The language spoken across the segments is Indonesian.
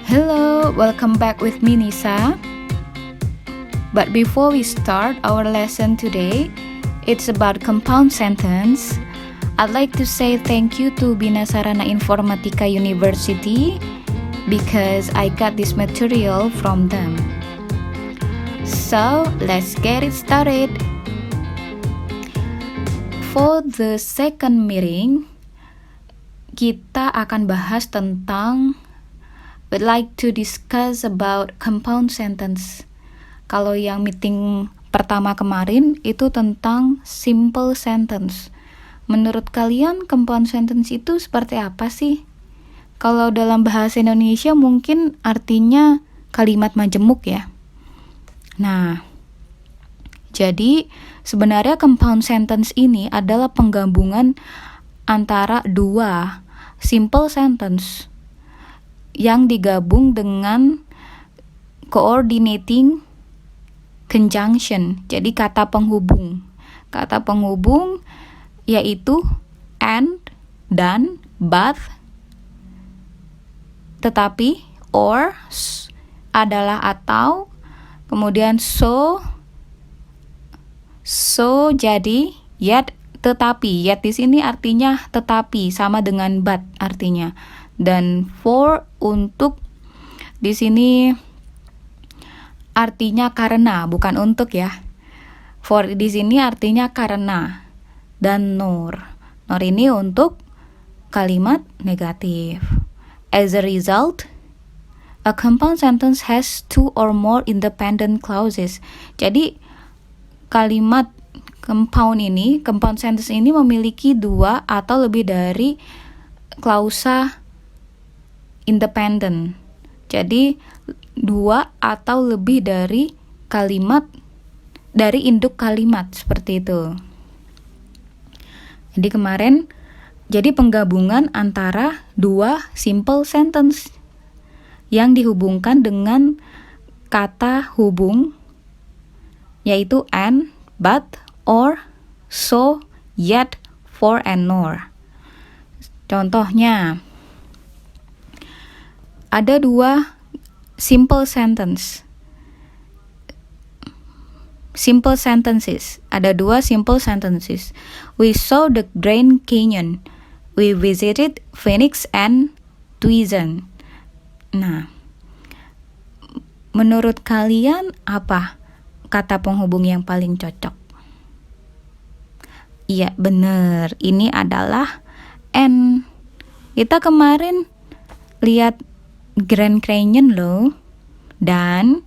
Hello, welcome back with me Nisa. But before we start our lesson today, it's about compound sentence. I'd like to say thank you to Bina Sarana Informatika University because I got this material from them. So, let's get it started. For the second meeting, kita akan bahas tentang would like to discuss about compound sentence. Kalau yang meeting pertama kemarin itu tentang simple sentence. Menurut kalian compound sentence itu seperti apa sih? Kalau dalam bahasa Indonesia mungkin artinya kalimat majemuk ya. Nah, jadi sebenarnya compound sentence ini adalah penggabungan antara dua simple sentence yang digabung dengan coordinating conjunction. Jadi kata penghubung. Kata penghubung yaitu and, dan, but, tetapi, or, adalah atau, kemudian so, jadi, yet, tetapi. Yet di sini artinya tetapi, sama dengan but artinya. Dan for, untuk, di sini artinya karena, bukan untuk ya. For di sini artinya karena. Dan nor ini untuk kalimat negatif. As a result, a compound sentence has two or more independent clauses. Jadi kalimat compound sentence ini memiliki dua atau lebih dari klausa independent. Jadi dua atau lebih dari kalimat dari induk kalimat seperti itu. Jadi penggabungan antara dua simple sentence yang dihubungkan dengan kata hubung yaitu and, but, or, so, yet, for, and nor. Contohnya, ada dua simple sentences. Ada dua simple sentences. We saw the Grand Canyon. We visited Phoenix and Tucson. Nah, menurut kalian apa kata penghubung yang paling cocok? Iya, bener. Ini adalah and. Kita kemarin lihat Grand Canyon loh. Dan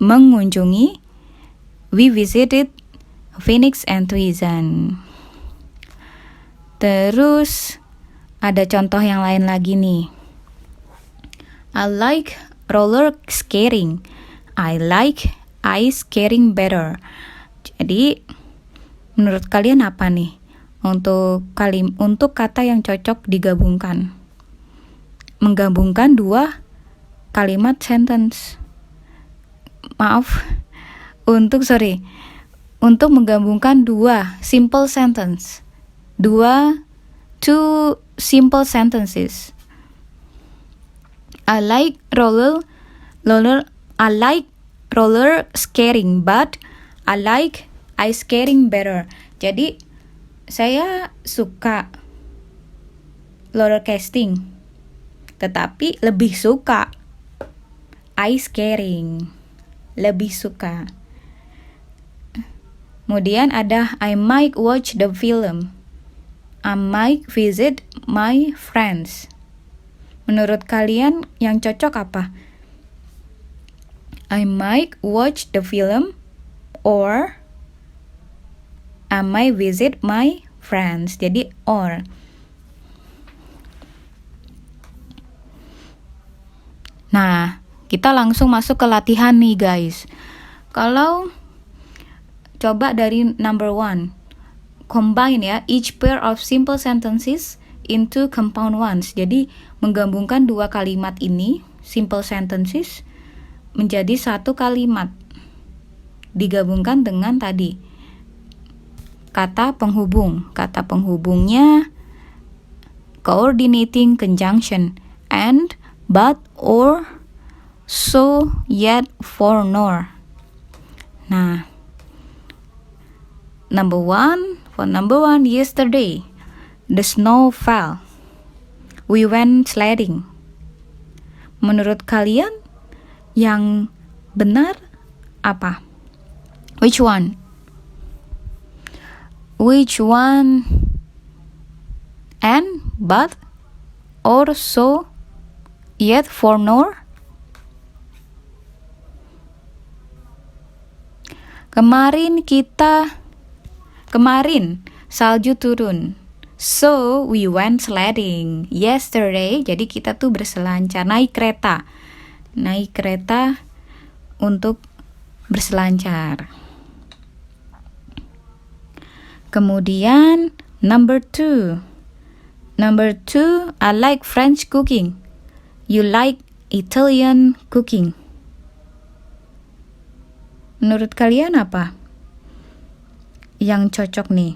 mengunjungi we visited Phoenix and Tucson. Terus ada contoh yang lain lagi nih. I like roller skating. I like ice skating better. Jadi menurut kalian apa nih untuk kata yang cocok digabungkan? Menggabungkan dua kalimat sentence. Untuk menggabungkan dua simple sentence. Two simple sentences. I like roller skating, but I like ice skating better. Jadi saya suka roller skating, tetapi lebih suka ice skating. Lebih suka. Kemudian ada I might watch the film. I might visit my friends. Menurut kalian yang cocok apa? I might watch the film or I might visit my friends. Jadi or. Nah, kita langsung masuk ke latihan nih guys. Kalau coba dari number 1, combine ya each pair of simple sentences into compound ones. Jadi menggabungkan dua kalimat ini, simple sentences, menjadi satu kalimat. Digabungkan dengan tadi kata penghubung. Kata penghubungnya coordinating conjunction and, but, or, so, yet, for, nor. Nah, for number one, yesterday, the snow fell. We went sledding. Menurut kalian, yang benar apa? Which one? And, but, or, so, yet, for, nor? Kemarin salju turun. So we went sledding yesterday. Jadi kita tuh berselancar, naik kereta untuk berselancar. Kemudian number two, I like French cooking. You like Italian cooking. Menurut kalian apa yang cocok nih?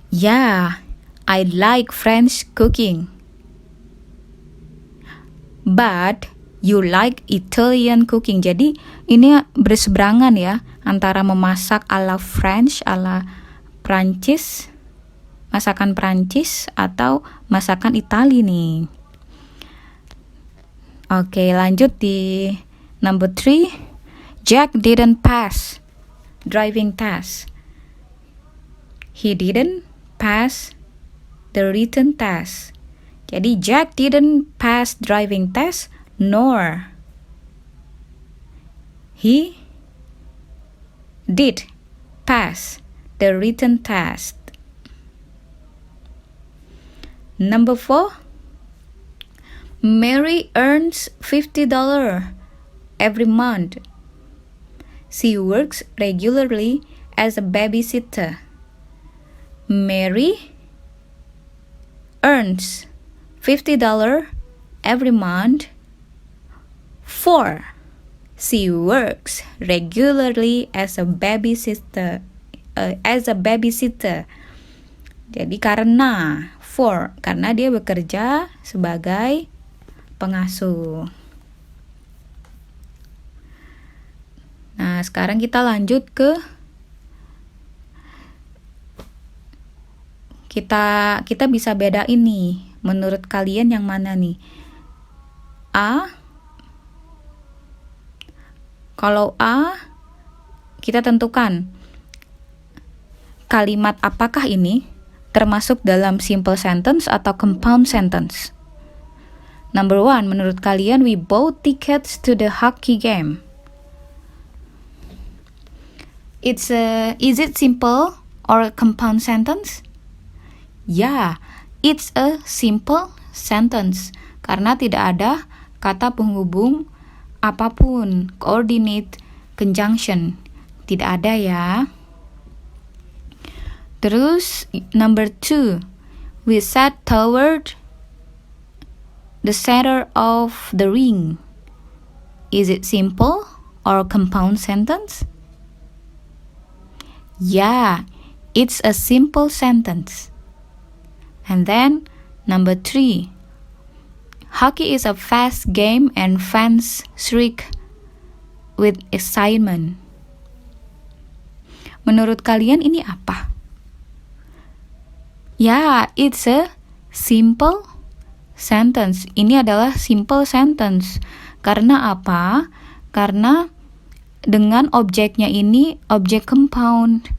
Yeah, I like French cooking. But you like Italian cooking. Jadi ini berseberangan ya, antara memasak ala French, ala Prancis, masakan Prancis, atau masakan Itali nih. Oke, lanjut di number 3. Jack didn't pass driving test. He didn't pass the written test. Jadi Jack didn't pass driving test, nor he did pass the written test. Number 4. Mary earns $50 every month. She works regularly as a babysitter. Mary earns $50 every month, for she works regularly as a babysitter. Jadi karena dia bekerja sebagai pengasuh. Nah, sekarang kita lanjut ke kita bisa bedain nih. Menurut kalian yang mana nih? Kalau A, kita tentukan kalimat apakah ini termasuk dalam simple sentence atau compound sentence. Number 1, menurut kalian, we bought tickets to the hockey game. Is it simple or a compound sentence? Yeah, it's a simple sentence karena tidak ada kata penghubung apapun, coordinate, conjunction, tidak ada ya. Terus number 2, we sat toward the center of the ring. Is it simple or compound sentence? Yeah, it's a simple sentence. And then number 3, hockey is a fast game and fans shriek with excitement. Menurut kalian ini apa? Ya, it's a simple sentence. Ini adalah simple sentence. Karena apa? Karena dengan objeknya ini objek compound.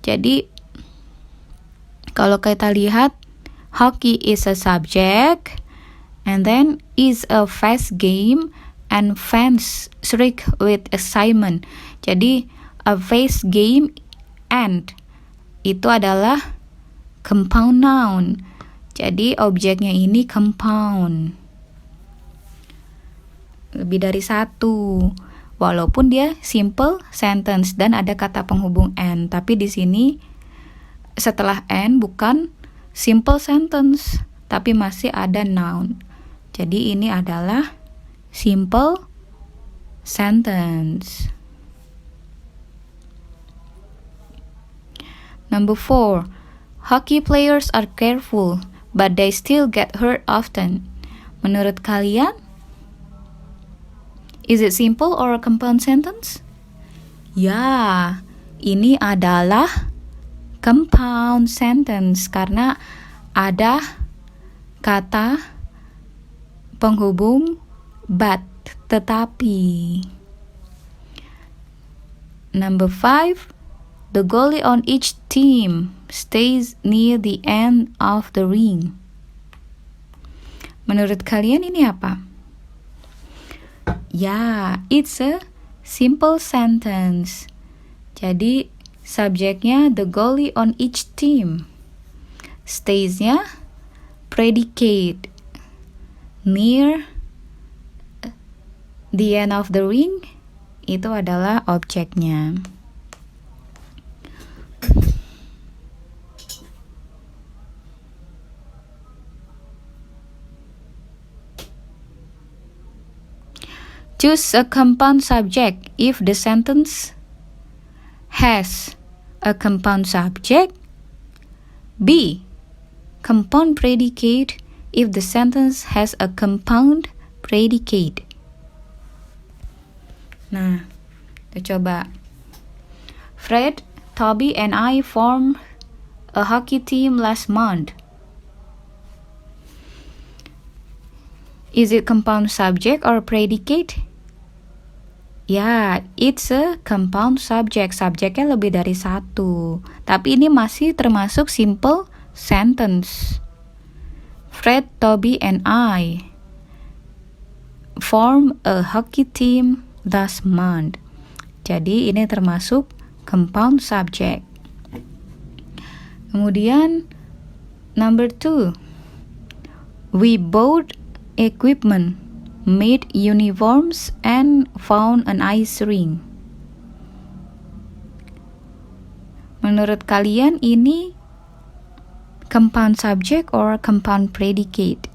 Jadi kalau kita lihat, hockey is a subject, and then is a fast game, and fans shriek with excitement. Jadi a fast game and itu adalah compound noun. Jadi objeknya ini compound. Lebih dari satu. Walaupun dia simple sentence dan ada kata penghubung and, tapi di sini setelah and bukan simple sentence, tapi masih ada noun. Jadi ini adalah simple sentence. Number 4. Hockey players are careful, but they still get hurt often. Menurut kalian, is it simple or a compound sentence? Ya, ini adalah compound sentence karena ada kata penghubung but, tetapi. Number 5. The goalie on each team stays near the end of the ring. Menurut kalian ini apa? Ya, it's a simple sentence. Jadi, subjeknya the goalie on each team. Stays-nya predicate. Near the end of the ring itu adalah objeknya. Choose a compound subject if the sentence has a compound subject. B. Compound predicate if the sentence has a compound predicate. Nah, kita coba. Fred, Toby, and I formed a hockey team last month. Is it compound subject or predicate? Ya, it's a compound subject. Subjeknya lebih dari satu. Tapi ini masih termasuk simple sentence. Fred, Toby, and I form a hockey team last month. Jadi ini termasuk compound subject. Kemudian number 2. We bought equipment, made uniforms, and found an ice rink. Menurut kalian ini compound subject or compound predicate?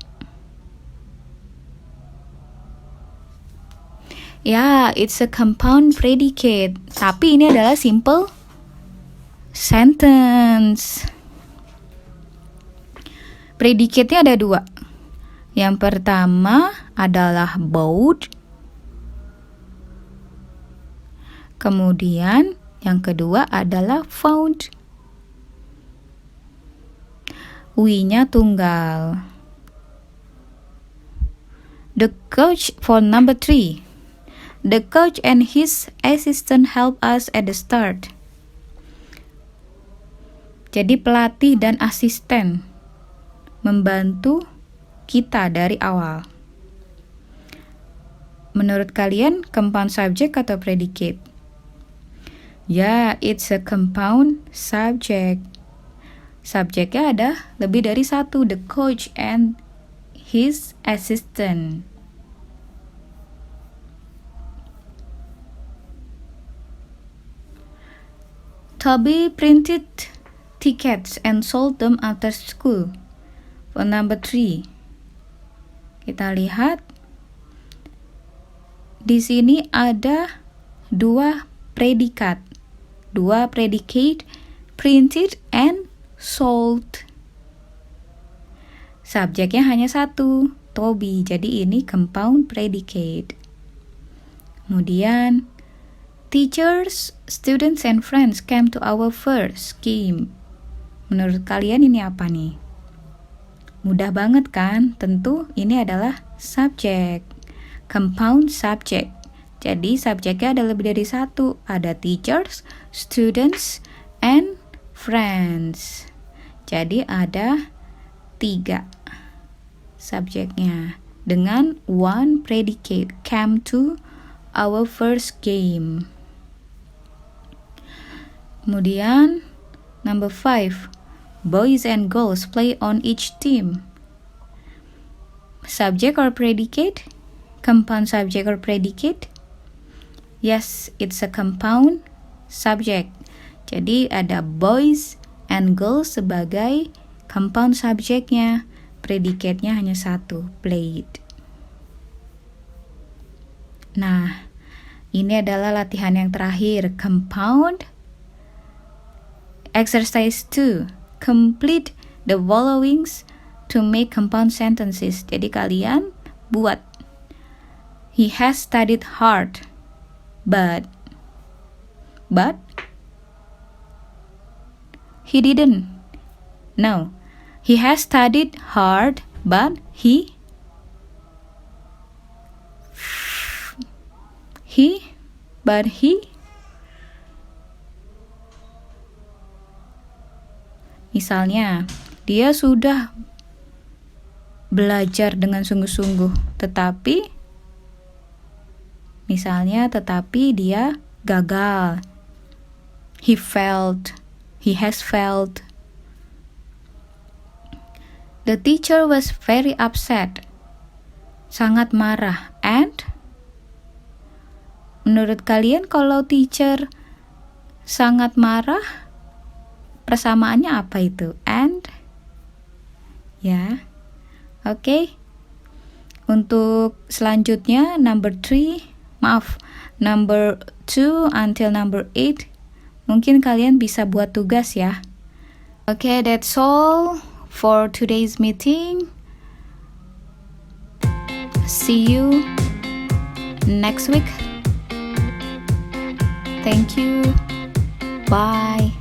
Ya, it's a compound predicate. Tapi ini adalah simple sentence. Predicate-nya ada 2. Yang pertama adalah bought. Kemudian yang kedua adalah found. We-nya tunggal. The coach for number 3. The coach and his assistant help us at the start. Jadi pelatih dan asisten membantu kita dari awal. Menurut kalian compound subject atau predicate? Ya, it's a compound subject. Subjeknya ada lebih dari satu, the coach and his assistant. Toby printed tickets and sold them after school. For number 3. Kita lihat di sini ada 2 predikat. 2 predicate, printed and sold. Subjeknya hanya satu, Toby. Jadi ini compound predicate. Kemudian teachers, students, and friends came to our first game. Menurut kalian ini apa nih? Mudah banget kan? Tentu ini adalah subjek. Compound subject. Jadi subjeknya ada lebih dari satu. Ada teachers, students, and friends. Jadi ada 3 subjeknya. Dengan 1 predicate. Came to our first game. Kemudian number 5. Boys and girls play on each team. Subject or predicate? Compound subject or predicate? Yes, it's a compound subject. Jadi ada boys and girls sebagai compound subjeknya. Predicate-nya hanya satu, played. Nah, ini adalah latihan yang terakhir, compound Exercise 2. Complete the followings to make compound sentences. Jadi kalian buat. He has studied hard, but he didn't. No. He has studied hard, but he misalnya, dia sudah belajar dengan sungguh-sungguh, tetapi dia gagal. He has failed. The teacher was very upset. Sangat marah. And menurut kalian kalau teacher sangat marah, persamaannya apa itu? And ya. Oke. Untuk selanjutnya number 2 until number 8 mungkin kalian bisa buat tugas ya. Oke, that's all for today's meeting. See you next week. Thank you. Bye.